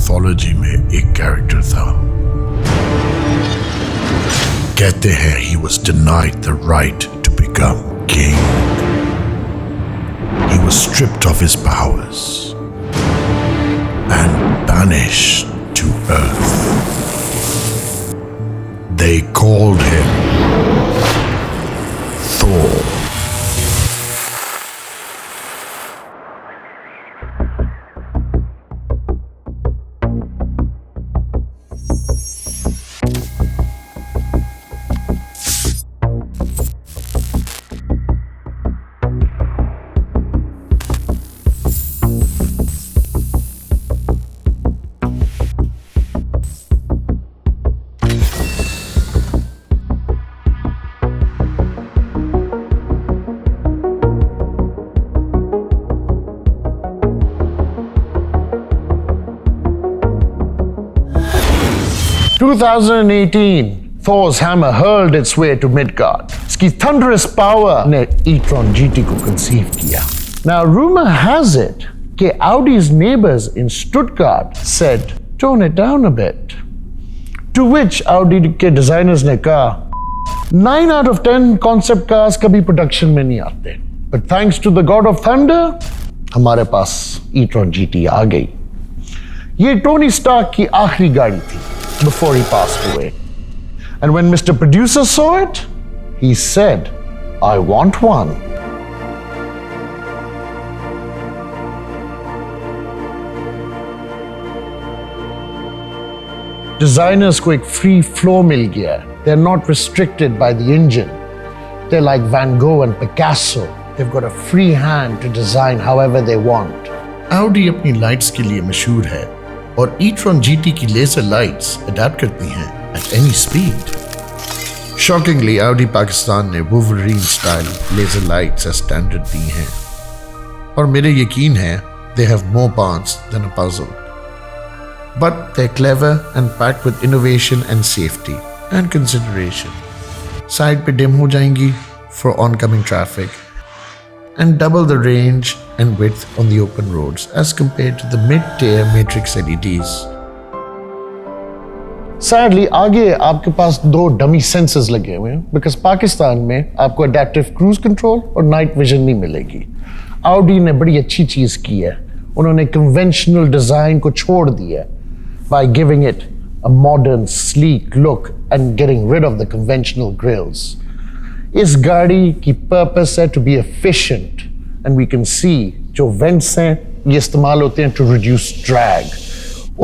mythology में एक character था। कहते हैं he was denied the right to become king. He was stripped of his powers and banished to earth. They called him Thor. 2018, Thor's hammer hurled its way to Midgard. इसकी thunderous power ने E Tron GT को conceive किया. Now, rumor has it कि Audi's neighbors in Stuttgart said, tone it down a bit. To which Audi के designers ने कहा, 9 out of 10 concept cars कभी production में नहीं आते. But thanks to the God of Thunder, हमारे पास E Tron GT आ गई. ये टोनी स्टार्क की आखिरी गाड़ी थी before he passed away. And when Mr. Producer saw it, he said, I want one. Designers को एक free flow मिल गया. They're not restricted by the engine. They're like Van Gogh and Picasso. They've got a free hand to design however they want. Audi अपनी lights के लिए मशहूर है और E Tron GT की लेजर लाइट्स अडैप्ट करती हैं at any speed. Shockingly, Audi Pakistan ने Wolverine style laser lights as standard दी हैं और मेरे यकीन है they have more parts than a puzzle. But they're clever and packed with innovation and safety and consideration. Side पे dim हो जाएंगी for oncoming traffic and double the range and width on the open roads as compared to the mid-tier matrix LEDs. Sadly, आगे आपके पास 2 dummy sensors लगे हुए हैं because Pakistan में आपको adaptive cruise control और night vision नहीं मिलेगी. Audi ने बड़ी अच्छी चीज की है. उन्होंने conventional design को छोड़ दिया by giving it a modern, sleek look and getting rid of the conventional grills. इस गाड़ी की purpose है to be efficient and we can see जो vents हैं ये इस्तेमाल होते हैं to reduce drag.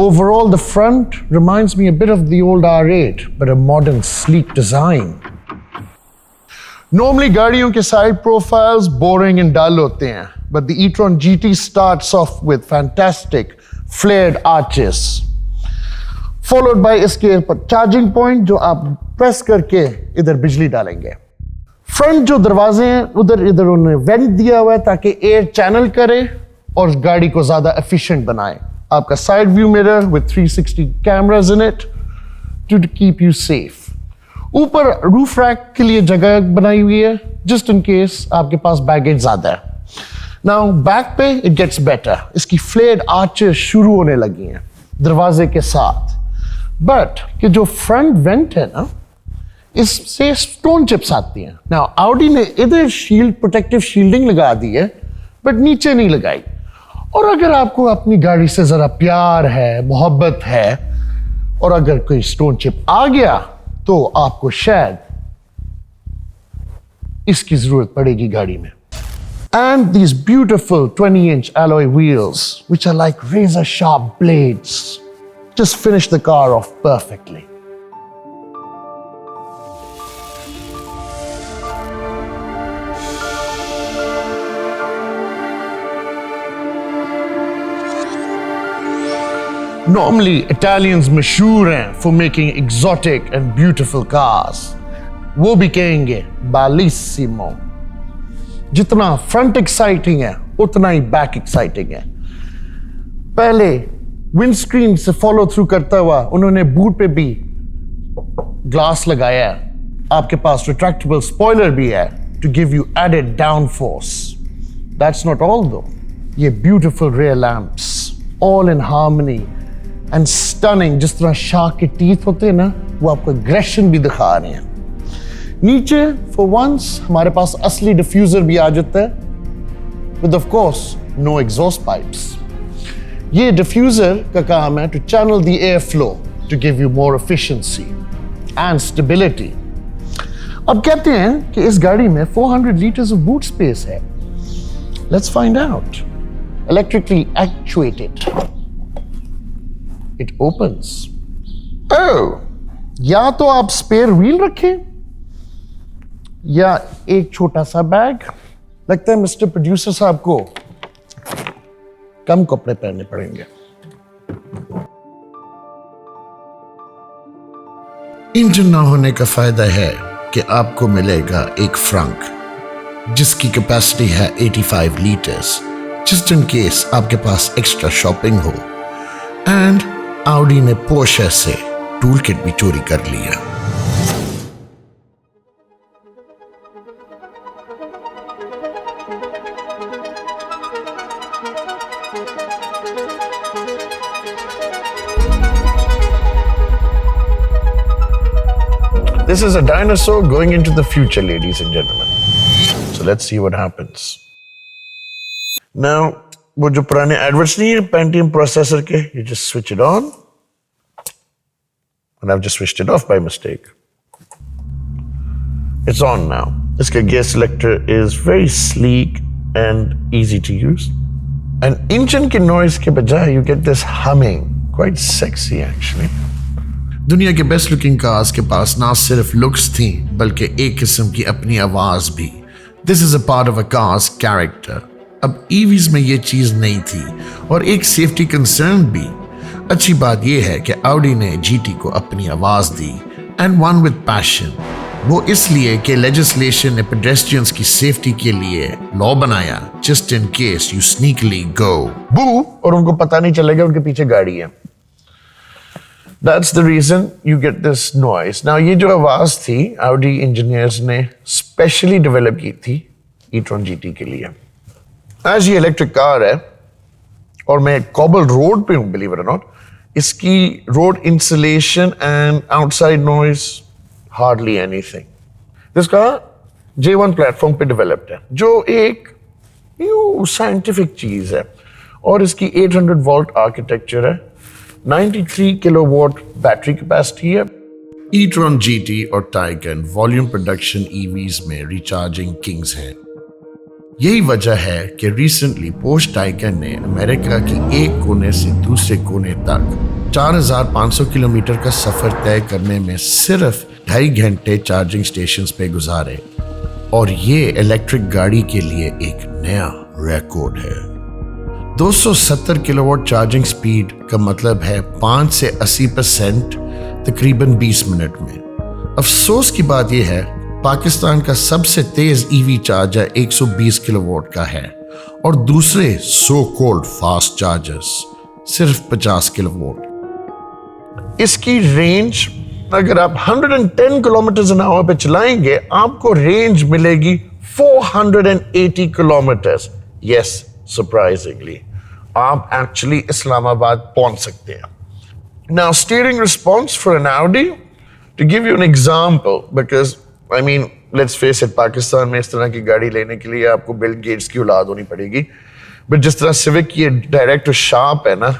Overall, the front reminds me a bit of the old R8 but a modern, sleek design. Normally गाड़ियों के side profiles boring and dull होते हैं but the E Tron GT starts off with fantastic flared arches followed by इसके charging point जो आप press करके इधर बिजली डालेंगे. फ्रंट जो दरवाजे हैं उधर इधर उन्होंने वेंट दिया हुआ है ताकि एयर चैनल करे और गाड़ी को ज्यादा एफिशिएंट बनाए. आपका side view mirror with 360 cameras in it to keep you safe. ऊपर रूफ रैक के लिए जगह बनाई हुई है जस्ट इन केस आपके पास बैगेज ज्यादा है. नाउ बैक पे इट गेट्स बेटर. इसकी फ्लेयर्ड आर्चेस शुरू होने लगी हैं दरवाजे के साथ. बट कि जो फ्रंट वेंट है ना इससे स्टोन चिप्स आती हैं. नाउ Audi ने इधर शील्ड प्रोटेक्टिव शील्डिंग लगा दी है बट नीचे नहीं लगाई. और अगर आपको अपनी गाड़ी से जरा प्यार है, मोहब्बत है और अगर कोई स्टोन चिप आ गया तो आपको शायद इसकी जरूरत पड़ेगी गाड़ी में. And these beautiful 20-inch alloy wheels which are like razor sharp blades just finish the car off perfectly. Normally, Italians मशहूर हैं for making exotic and beautiful cars. वो भी कहेंगे bellissimo. जितना front exciting है, उतना ही back exciting है. पहले windscreen से follow through करता हुआ उन्होंने boot पे भी glass लगाया है. आपके पास retractable spoiler भी है to give you added downforce. That's not all though. ये beautiful rear lamps, all in harmony. And stunning, जिस तरह शार्क के टीथ होते हैं ना, वो आपको एग्रेशन भी दिखा रहे हैं। नीचे फॉर वंस हमारे पास असली डिफ्यूजर भी आ जाता है, with of course no exhaust pipes. ये डिफ्यूजर का काम है to channel the air flow to give you more efficiency and stability. अब कहते हैं कि इस गाड़ी में 400 लीटर्स ऑफ बूट स्पेस है। Let's find out. Electrically actuated, it opens. Oh, या तो आप स्पेयर व्हील रखें या एक छोटा सा बैग। लगता है मिस्टर प्रोड्यूसर साहब को कम कपड़े पहनने पड़ेंगे। इंजन ना होने का फायदा है कि आपको मिलेगा एक फ्रंक जिसकी कैपेसिटी है 85 लीटर्स, जस्ट इन केस आपके पास एक्स्ट्रा शॉपिंग हो। एंड ऑडी ने पोर्शे से टूल किट भी चोरी कर लिया। This is a dinosaur going into the future, ladies and gentlemen. So let's see what happens. Now, वो जो पुराने एडवर्ट्स नहीं है Pentium processor के, you just switch it on, and I've just switched it off by mistake. It's on now. इसका gear selector is very sleek and easy to use. And engine के noise के बजाय you get this humming, quite sexy actually. दुनिया के best looking cars के पास ना सिर्फ looks थी बल्कि एक किस्म की अपनी आवाज भी। This is a part of a cars character. अब ईवीज में ये चीज नहीं थी और एक सेफ्टी कंसर्न भी। अच्छी बात यह है कि ऑडी ने जीटी को अपनी आवाज दी, एंड वन विद पैशन। वो इसलिए कि लेजिस्लेशन ने पेडेस्ट्रियंस की सेफ्टी के लिए लॉ बनाया, जस्ट इन केस यू स्नीकली गो बू और उनको पता नहीं चलेगा उनके पीछे गाड़ी है। That's the reason you get this noise. Now, ये जो आवाज थी Audi engineers ने specially develop की थी e-tron GT के लिए। आज ये इलेक्ट्रिक कार है और मैं cobbled road पे हूँ, believe it or not, इसकी road insulation and outside noise hardly anything. इसका J1 प्लेटफॉर्म पे डेवलप्ड है, जो एक न्यू साइंटिफिक चीज है, और इसकी 800 वोल्ट आर्किटेक्चर है, 93 किलोवाट बैटरी कैपेसिटी है। e-tron GT और टाइगन वॉल्यूम प्रोडक्शन ईवीज में रिचार्जिंग किंग्स हैं। यही वजह है कि रिसेंटली पोर्श टाइगन ने अमेरिका की एक कोने से दूसरे कोने तक 4500 किलोमीटर का सफर तय करने में सिर्फ 2.5 घंटे चार्जिंग स्टेशंस पे गुजारे, और ये इलेक्ट्रिक गाड़ी के लिए एक नया रिकॉर्ड है। 270 किलोवाट चार्जिंग स्पीड का मतलब है 5 से 80% तकरीबन 20 मिनट में। अफसोस की बात यह है पाकिस्तान का सबसे तेज ईवी चार्जर 120 किलोवाट का है और दूसरे सो कॉल्ड फास्ट चार्जर्स सिर्फ 50 किलोवाट। इसकी रेंज अगर आप 110 किलोमीटर एन आवर पे चलाएंगे आपको रेंज मिलेगी 480 किलोमीटर। यस, सरप्राइजिंगली आप एक्चुअली इस्लामाबाद पहुंच सकते हैं। Now, steering response for an Audi, to give you an example, because I mean, let's face it, Pakistan में इस तरह की गाड़ी लेने के लिए आपको बिल गेट्स की औलाद होनी पड़ेगी, बट जिस तरह सिविक की डायरेक्ट शार्प है ना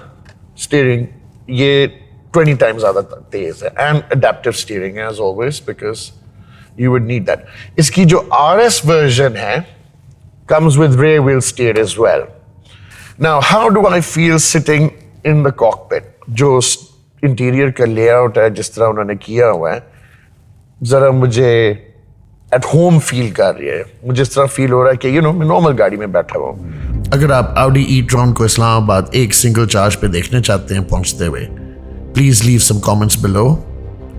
स्टीयरिंग, ये 20 टाइम्स ज्यादा तेज है, एंड अडेप्टिव स्टीयरिंग है as always, because you would need that. इसकी जो RS वर्जन है comes with rear wheel steer as well. Now, how do I feel sitting in the cockpit? जो इंटीरियर का लेआउट है जिस तरह उन्होंने किया हुआ है, जरा मुझे एट होम फील कर रही है। मुझे इस तरह फील हो रहा है कि मैं नॉर्मल गाड़ी में बैठा हुआ हूँ। अगर आप Audi E Tron को इस्लामाबाद एक सिंगल चार्ज पे देखने चाहते हैं पहुंचते हुए, please leave some comments below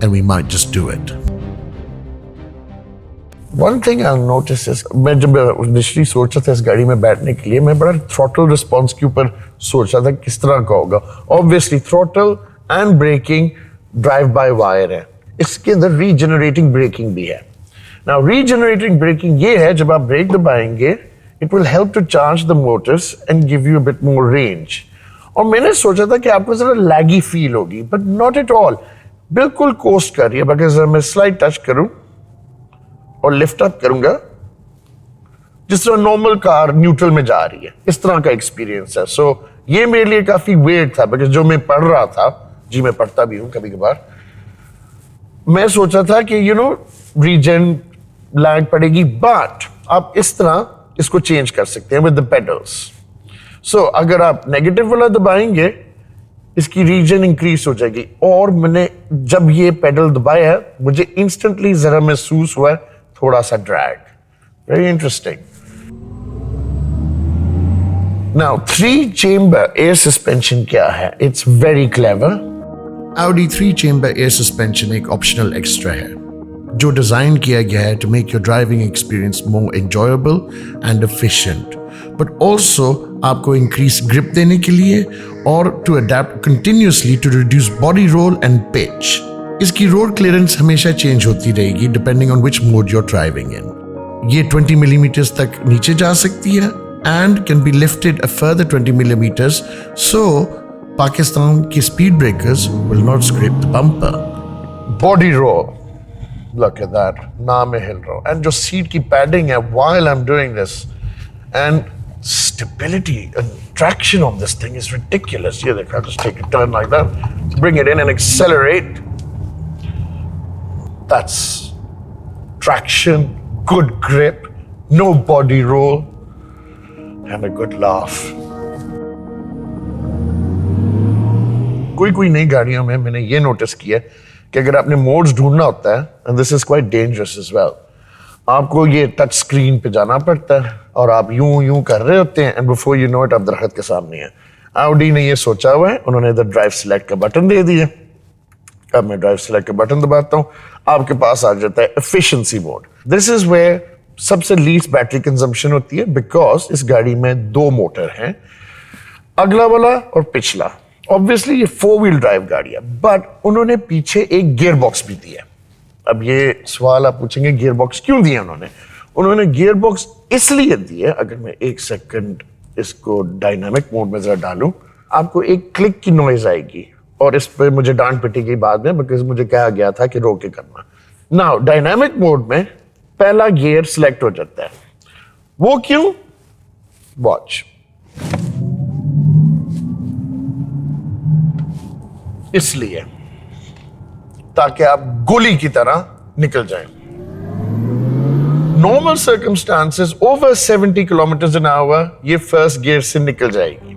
and we might just do it. One thing I'll notice is, मैं जब इनिशियली सोच रहा था इस गाड़ी में बैठने के लिए, मैं बड़ा थ्रॉटल रिस्पॉन्स के ऊपर सोच रहा था किस तरह का होगा। Obviously throttle and braking drive by wire है, इसके अंदर रीजनरेटिंग ब्रेकिंग भी है। नाउ रीजनरेटिंग ब्रेकिंग ये है, जब आप ब्रेक दबाएंगे it will help to charge the motors and give you a bit more range. और मैंने सोचा था कि आपको जरा लैगी फील होगी, बट नॉट एट ऑल, बिल्कुल कोस्ट कर रही है। अगर मैं स्लाइड टच करूं और लिफ्ट अप करूंगा, जिस तरह नॉर्मल कार न्यूट्रल में जा रही है, इस तरह का एक्सपीरियंस है। सो ये मेरे लिए काफी वेट था, बिकॉज जो मैं पढ़ रहा था, जी मैं पढ़ता भी हूं कभी कभार, मैं सोचा था कि रीजन लैग पड़ेगी, बट आप इस तरह इसको चेंज कर सकते हैं विद द पेडल्स। सो अगर आप नेगेटिव वाला दबाएंगे, इसकी रीजन इंक्रीज हो जाएगी। और मैंने जब ये पेडल दबाया, मुझे इंस्टेंटली जरा महसूस हुआ थोड़ा सा drag. Very interesting. Now 3 chamber air suspension क्या है? It's very clever. Audi 3 chamber air suspension एक ऑप्शनल एक्स्ट्रा है जो डिजाइन किया गया है to make your driving experience more enjoyable and efficient, but also आपको increase grip देने के लिए और to adapt continuously to reduce body roll and pitch. इसकी road clearance हमेशा चेंज होती रहेगी depending on which mode you're driving in. ये 20 millimeters तक नीचे जा सकती है and can be lifted a further 20 millimeters, so Pakistan की speed breakers will not scrape the bumper. Body roll. Look at that. ना मैं हिल रहा हूं. And जो सीट की पैडिंग है while I'm doing this, and stability and traction on this thing is ridiculous. Yeah, they can't just take a turn like that. Bring it in and accelerate. That's traction, good grip, no body roll, and a good laugh. कोई नई गाड़ियों में मैंने ये notice किया कि अगर आपने मोड्स ढूंढना होता है, and this is quite dangerous as well, आपको ये टच स्क्रीन पे जाना पड़ता है और आप यूं कर रहे होते हैं, and before you know it आप दरख्त के सामने हैं। Audi ने ये सोचा हुआ है, उन्होंने इधर ड्राइव सिलेक्ट का बटन दे दिया। अब मैं ड्राइव सिलेक्ट का बटन दबाता हूं, आपके पास आ जाता है efficiency mode. This is where सबसे लीस्ट बैटरी कंजम्पशन होती है, बिकॉज इस गाड़ी में 2 मोटर हैं, अगला वाला और पिछला। ऑब्वियसली ये 4 व्हील ड्राइव गाड़ी है, बट उन्होंने पीछे एक गियर बॉक्स भी दिया। अब ये सवाल आप पूछेंगे गियर बॉक्स क्यों दिया उन्होंने गियर बॉक्स इसलिए दिया, अगर मैं 1 सेकंड इसको डायनामिक मोड में जरा डालूं, आपको एक क्लिक की नॉइज आएगी, और इस पर मुझे डांट पिटी गई बाद में, बिकॉज मुझे कहा गया था कि रोक के करना। नाउ डायनामिक मोड में पहला गियर सिलेक्ट हो जाता है। वो क्यों? वॉच। इसलिए ताकि आप गोली की तरह निकल जाएं। Normal circumstances over 70 kilometre an hour ये फर्स्ट गियर से निकल जाएगी।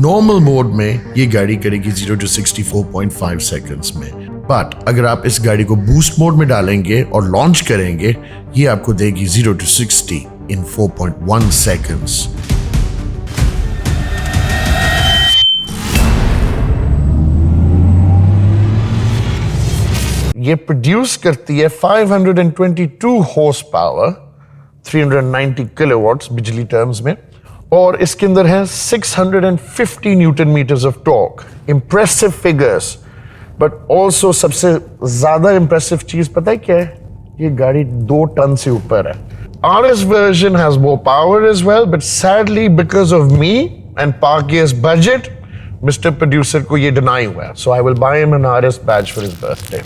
नॉर्मल मोड में ये गाड़ी करेगी 0 to 64.5 सेकंड्स में, बट अगर आप इस गाड़ी को बूस्ट मोड में डालेंगे और लॉन्च करेंगे, ये आपको देगी 0 to 60 in 4.1 seconds. ये प्रोड्यूस करती है 522 हॉर्स पावर, 390 किलोवाट्स बिजली टर्म्स में, और इसके अंदर है 650 newton metres of torque. Impressive figures, but also सबसे ज्यादा इंप्रेसिव चीज पता है क्या है? ये गाड़ी 2 टन से ऊपर है। RS version has more power as well, but sadly because of me and PakGear's budget, Mr. Producer को ये deny हुआ है, so I will buy him an RS badge for his birthday.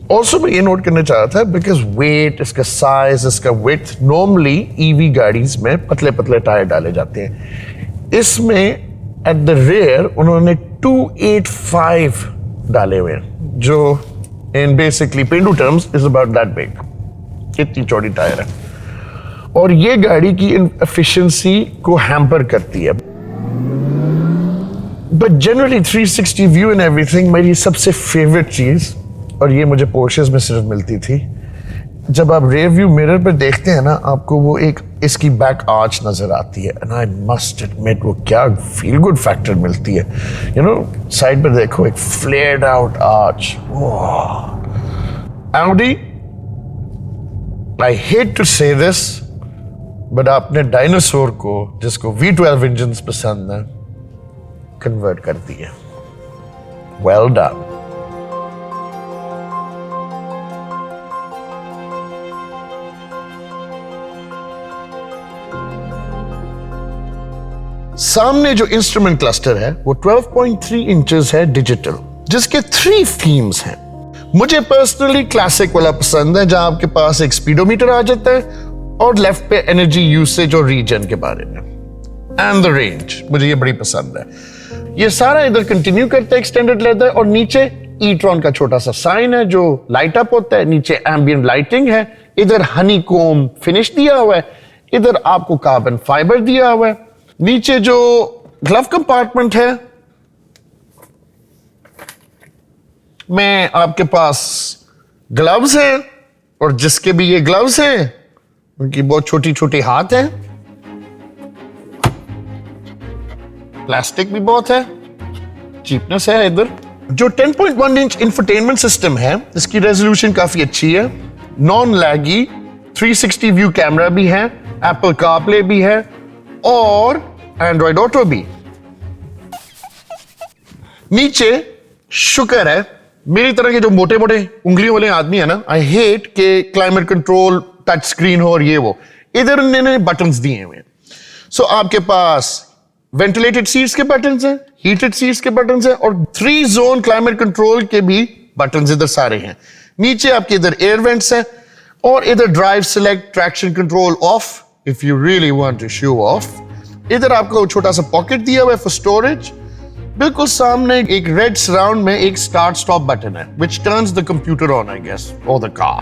Also मैं ये note करना चाह रहा था, because weight, इसका size, इसका width, normally EV गाड़ीज में पतले पतले टायर डाले जाते हैं। इसमें at the rear उन्होंने 285 डाले हुए हैं, जो in basically Pendu terms is about that big। इतनी चौड़ी टायर है, और ये गाड़ी की एफिशिएंसी को हैम्पर करती है। But generally 360 view and everything मेरी सबसे फेवरेट चीज, और ये मुझे पोर्शेस में सिर्फ मिलती थी, जब आप रेयर व्यू मिरर पर देखते हैं ना, आपको वो एक इसकी बैक आर्च नजर आती है, एंड आई मस्ट एडमिट वो क्या फील गुड फैक्टर मिलती है। यू नो साइड पर देखो एक flared out arch. Audi, I hate to say this, but आपने डायनासोर को, जिसको V12 इंजन पसंद है, कन्वर्ट कर दिया। Well done. सामने जो इंस्ट्रूमेंट क्लस्टर है वो 12.3 इंचेस है डिजिटल, जिसके 3 थीम्स हैं। मुझे पर्सनली क्लासिक वाला पसंद है, जहां आपके पास एक स्पीडोमीटर आ जाता है और लेफ्ट पे एनर्जी यूसेज और रीजन के बारे में एंड द रेंज। मुझे ये बड़ी पसंद है। ये सारा इधर कंटिन्यू करता है एक्सटेंडेड लेदर, और नीचे E-Tron का छोटा सा साइन है जो लाइट अप होता है। नीचे एम्बिएंट लाइटिंग है, इधर हनीकोम फिनिश दिया हुआ है, इधर आपको कार्बन फाइबर दिया हुआ है। नीचे जो ग्लव कंपार्टमेंट है में आपके पास ग्लव्स हैं, और जिसके भी ये ग्लव्स हैं उनकी बहुत छोटी छोटी हाथ हैं। प्लास्टिक भी बहुत है, चीपनेस है इधर। जो 10.1 इंच इंफोटेनमेंट सिस्टम है, इसकी रेजोल्यूशन काफी अच्छी है, नॉन लैगी, 360 व्यू कैमरा भी है, एप्पल कारप्ले भी है और एंड्रॉइड ऑटो भी। नीचे शुक्र है मेरी तरह के जो मोटे मोटे उंगलियों वाले आदमी है ना, आई हेट के क्लाइमेट कंट्रोल टच स्क्रीन हो और ये वो, इधर उन्होंने बटन्स दिए हुए हैं। सो आपके पास वेंटिलेटेड सीट्स के बटन्स हैं, हीटेड सीट्स के बटन्स हैं, और 3 जोन क्लाइमेट कंट्रोल के भी बटन्स इधर सारे हैं। नीचे आपके इधर एयर वेंट्स हैं, और इधर drive select, traction control off if you really want to show off. इधर आपको छोटा सा पॉकेट दिया हुआ है फॉर स्टोरेज। बिल्कुल सामने एक रेड सराउंड में एक स्टार्ट स्टॉप बटन है which turns the computer on, I guess, or the car.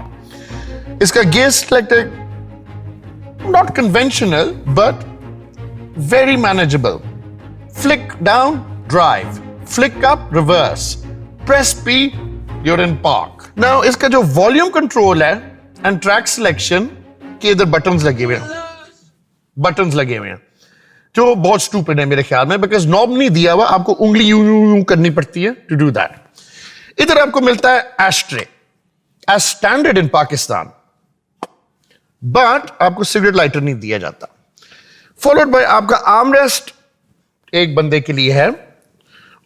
इसका gear selector not conventional but very manageable. Flick down, drive. Flick up, reverse. Press P, you're in park. Now इसका जो volume control है and track selection के इधर buttons लगे हुए हैं, जो बहुत स्टूपिड है मेरे ख्याल में, बिकॉज नॉब नहीं दिया हुआ, आपको उंगली यूं करनी पड़ती है टू डू दैट। इधर आपको मिलता है ashtray as standard in Pakistan, but आपको सिगरेट लाइटर नहीं दिया जाता। फॉलोड बाय आपका आर्मरेस्ट एक बंदे के लिए है,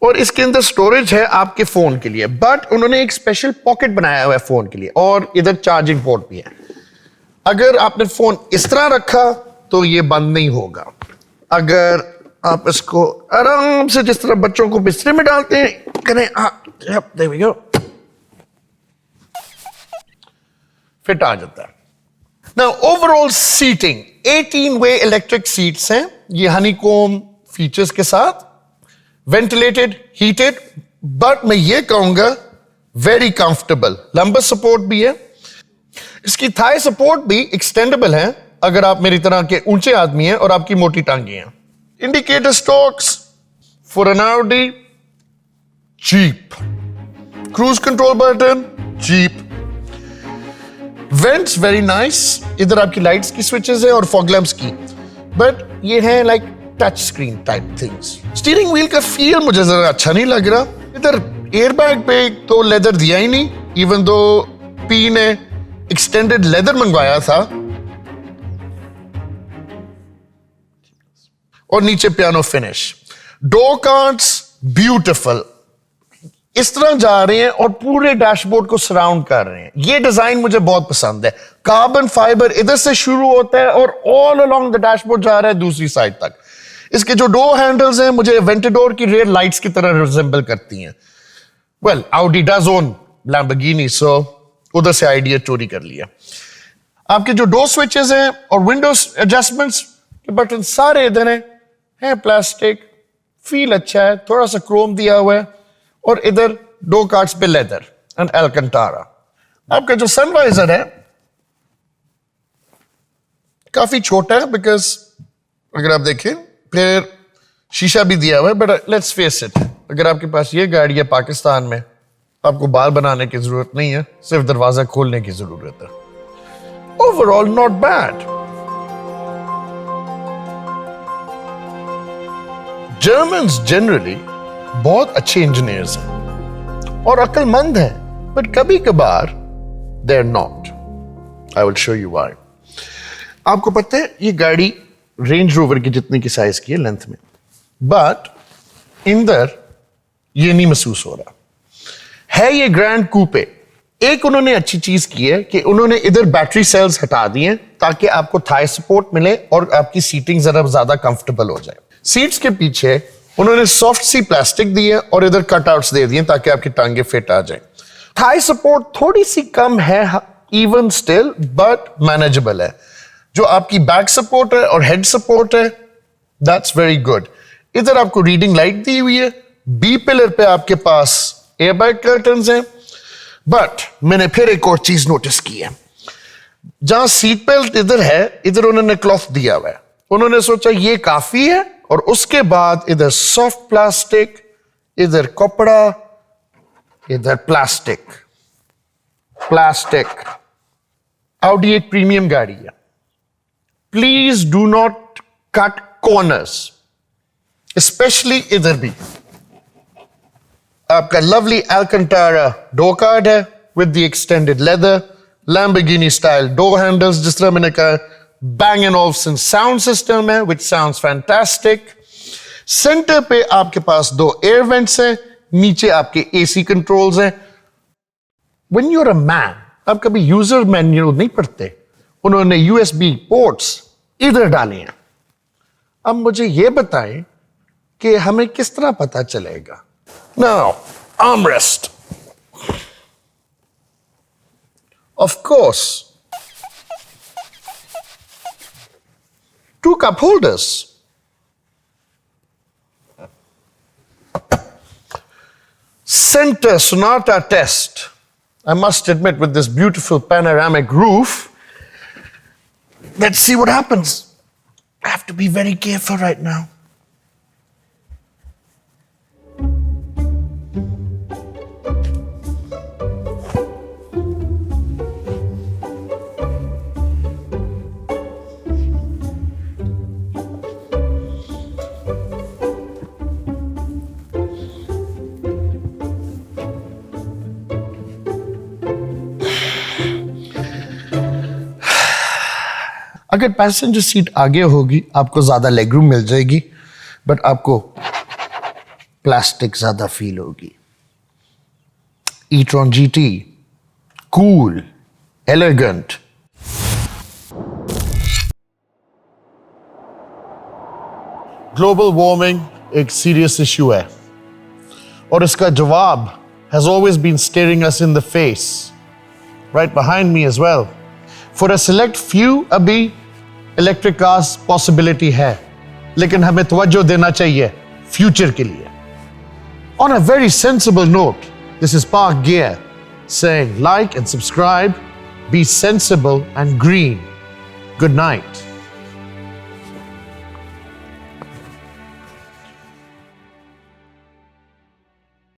और इसके अंदर स्टोरेज है आपके फोन के लिए, बट उन्होंने एक स्पेशल पॉकेट बनाया हुआ है फोन के लिए, और इधर चार्जिंग पोर्ट भी है। अगर आपने फोन इस तरह रखा तो ये बंद नहीं होगा। अगर आप इसको आराम से जिस तरह बच्चों को बिस्तर में डालते हैं करें, there we go, फिट आ जाता है। Now overall seating 18 way electric seats हैं, ये हनीकोम फीचर्स के साथ, वेंटिलेटेड, हीटेड, बट मैं ये कहूंगा वेरी कंफर्टेबल। लंबर सपोर्ट भी है, इसकी थाई सपोर्ट भी एक्सटेंडेबल है अगर आप मेरी तरह के ऊंचे आदमी हैं और आपकी मोटी टांगे हैं। Indicator stalks for an Audi, cheap. Cruise control button, cheap. Vents very nice, इधर आपकी लाइट्स की स्विचेस है और फॉग लैंप्स की, बट ये है like touch screen type things. Steering wheel का फील मुझे जरा अच्छा नहीं लग रहा। इधर एयरबैग पे तो लेदर दिया ही नहीं, इवन दो पी ने एक्सटेंडेड लेदर मंगवाया था, और नीचे piano finish. Door cards beautiful, इस तरह जा रहे हैं और पूरे डैशबोर्ड को सराउंड कर रहे हैं। ये डिजाइन मुझे बहुत पसंद है। कार्बन फाइबर इधर से शुरू होता है और ऑल अलोंग द डैशबोर्ड जा रहा है दूसरी साइड तक। इसके जो डोर हैंडल्स हैं मुझे वेंटिडोर की रेयर लाइट्स की तरह रिजेंबल करती हैं। Well, Audi does own Lamborghini, so उधर से आइडिया चोरी कर लिया। आपके जो डोर स्विचेस हैं और विंडोज एडजस्टमेंट्स के बटन सारे इधर हैं प्लास्टिक, फील अच्छा है, थोड़ा सा क्रोम दिया हुआ है, और इधर डोर कार्ड्स पे लेदर एंड एल्कंटारा। आपका जो सनवाइजर है काफी छोटा है, बिकॉज अगर आप देखें फिर शीशा भी दिया हुआ है, बट लेट्स फेस इट, अगर आपके पास ये गाड़ी है पाकिस्तान में, आपको बाल बनाने की जरूरत नहीं है, सिर्फ दरवाजा खोलने की जरूरत है। Overall not bad. Germans generally बहुत अच्छे इंजीनियर्स हैं और अक्लमंद हैं, बट कभी कभार they are not. I will show you why. आपको पता है ये गाड़ी रेंज रोवर की जितनी की साइज की है लेंथ में, बट इंदर ये नहीं महसूस हो रहा है। ये ग्रैंड कूपे एक उन्होंने अच्छी चीज की है कि उन्होंने इधर बैटरी सेल्स हटा दिए ताकि आपको थाई सपोर्ट मिले और आपकी सीटिंग जरा ज्यादा कंफर्टेबल हो जाए। सीट्स के पीछे उन्होंने सॉफ्ट सी प्लास्टिक दी है और इधर कटआउट्स दे दिए ताकि आपकी टांगे फिट आ जाए। थाई सपोर्ट थोड़ी सी कम है, इवन स्टिल, बट मैनेजेबल है। जो आपकी बैक सपोर्ट है और हेड सपोर्ट है, दैट्स वेरी गुड। इधर आपको रीडिंग लाइट दी हुई है। बी पिलर पे आपके पास एयरबैग कर्टन्स हैं। बट मैंने फिर एक और चीज नोटिस की है, जहां सीट बेल्ट इधर है, इधर उन्होंने क्लॉथ दिया हुआ है। उन्होंने सोचा ये काफी है, और उसके बाद इधर सॉफ्ट प्लास्टिक, इधर कपड़ा, इधर प्लास्टिक। Audi एक प्रीमियम गाड़ी है। Please do not cut corners, specially इधर भी। आपका लवली Alcantara डोर कार्ड है with the extended leather, Lamborghini style door handles, जिस तरह मैंने कहा, Bang & Olufsen साउंड सिस्टम है which sounds fantastic। सेंटर पे आपके पास 2 एयर वेंट्स हैं, नीचे आपके एसी कंट्रोल्स हैं। When you're a man, आप कभी यूजर मैन्युअल नहीं पढ़ते, उन्होंने USB पोर्ट्स इधर डाले हैं। अब मुझे यह बताएं कि हमें किस तरह पता चलेगा। Now, armrest. Of course. 2 cup holders. Center Sonata test. I must admit, with this beautiful panoramic roof, let's see what happens. I have to be very careful right now. अगर पैसेंजर सीट आगे होगी आपको ज्यादा leg room मिल जाएगी, but आपको plastic ज्यादा feel होगी। E-Tron GT, cool, elegant. Global warming एक सीरियस इश्यू है और इसका जवाब has always been staring us in the face, right behind me as well. For a select few अभी इलेक्ट्रिक कार्स पॉसिबिलिटी है, लेकिन हमें तवज्जो देना चाहिए फ्यूचर के लिए। On a very sensible note, this is PakGear saying like and subscribe, be sensible and green. Good night.